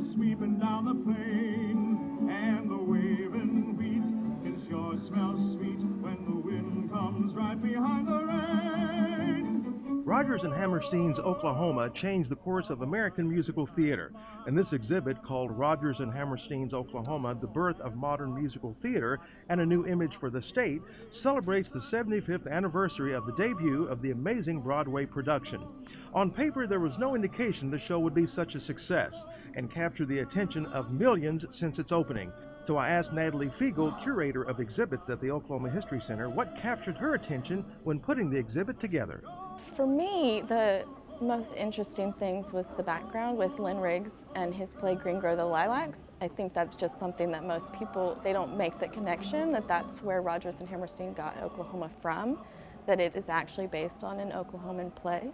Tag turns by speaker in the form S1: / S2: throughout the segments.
S1: comes sweeping down the plain, and the waving wheat can sure smell sweet when the wind comes right behind the rain.
S2: Rodgers and Hammerstein's Oklahoma changed the course of American musical theater, and this exhibit, called Rodgers and Hammerstein's Oklahoma, The Birth of Modern Musical Theater and a New Image for the State, celebrates the 75th anniversary of the debut of the amazing Broadway production. On paper, there was no indication the show would be such a success and capture the attention of millions since its opening. So I asked Natalie Fiegel, curator of exhibits at the Oklahoma History Center, what captured her attention when putting the exhibit together.
S3: For me, the most interesting things was the background with Lynn Riggs and his play Green Grow the Lilacs. I think that's just something that most people, they don't make the connection that that's where Rodgers and Hammerstein got Oklahoma from, that it is actually based on an Oklahoman play.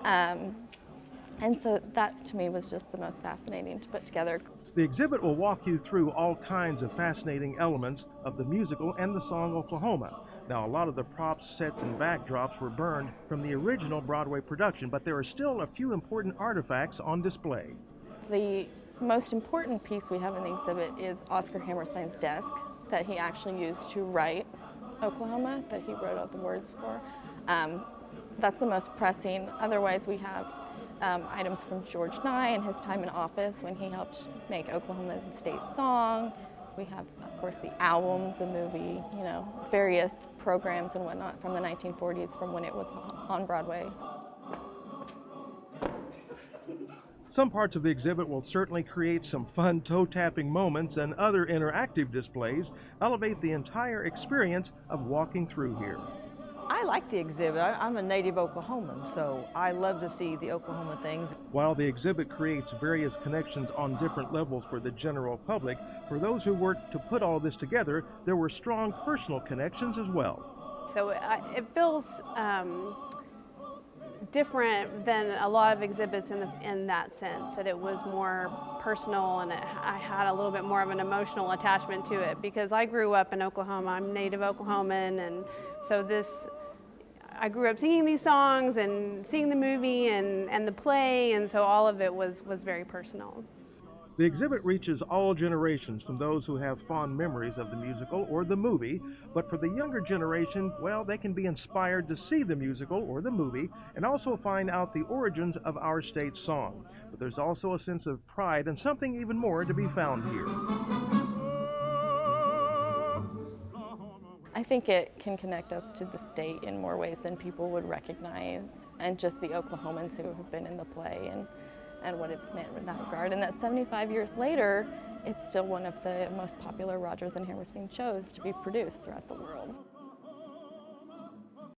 S3: And so that to me was just the most fascinating to put together.
S2: The exhibit will walk you through all kinds of fascinating elements of the musical and the song Oklahoma. Now, a lot of the props, sets, and backdrops were burned from the original Broadway production, but there are still a few important artifacts on display.
S3: The most important piece we have in the exhibit is Oscar Hammerstein's desk that he actually used to write Oklahoma, that he wrote out the words for. That's the most pressing. Otherwise, we have items from George Nye and his time in office when he helped make Oklahoma the state song. We have, of course, the album, the movie, various programs and whatnot from the 1940s from when it was on Broadway.
S2: Some parts of the exhibit will certainly create some fun toe-tapping moments, and other interactive displays elevate the entire experience of walking through here.
S4: I like the exhibit. I'm a native Oklahoman, so I love to see the Oklahoma things.
S2: While the exhibit creates various connections on different levels for the general public, for those who worked to put all this together, there were strong personal connections as well.
S5: So it feels different than a lot of exhibits in that sense, that it was more personal, and I had a little bit more of an emotional attachment to it because I grew up in Oklahoma. I'm native Oklahoman, and so I grew up singing these songs and seeing the movie and the play, and so all of it was very personal.
S2: The exhibit reaches all generations, from those who have fond memories of the musical or the movie, but for the younger generation, well, they can be inspired to see the musical or the movie and also find out the origins of our state song. But there's also a sense of pride and something even more to be found here.
S3: I think it can connect us to the state in more ways than people would recognize, and just the Oklahomans who have been in the play and what it's meant in that regard. And that 75 years later, it's still one of the most popular Rodgers and Hammerstein shows to be produced throughout the world.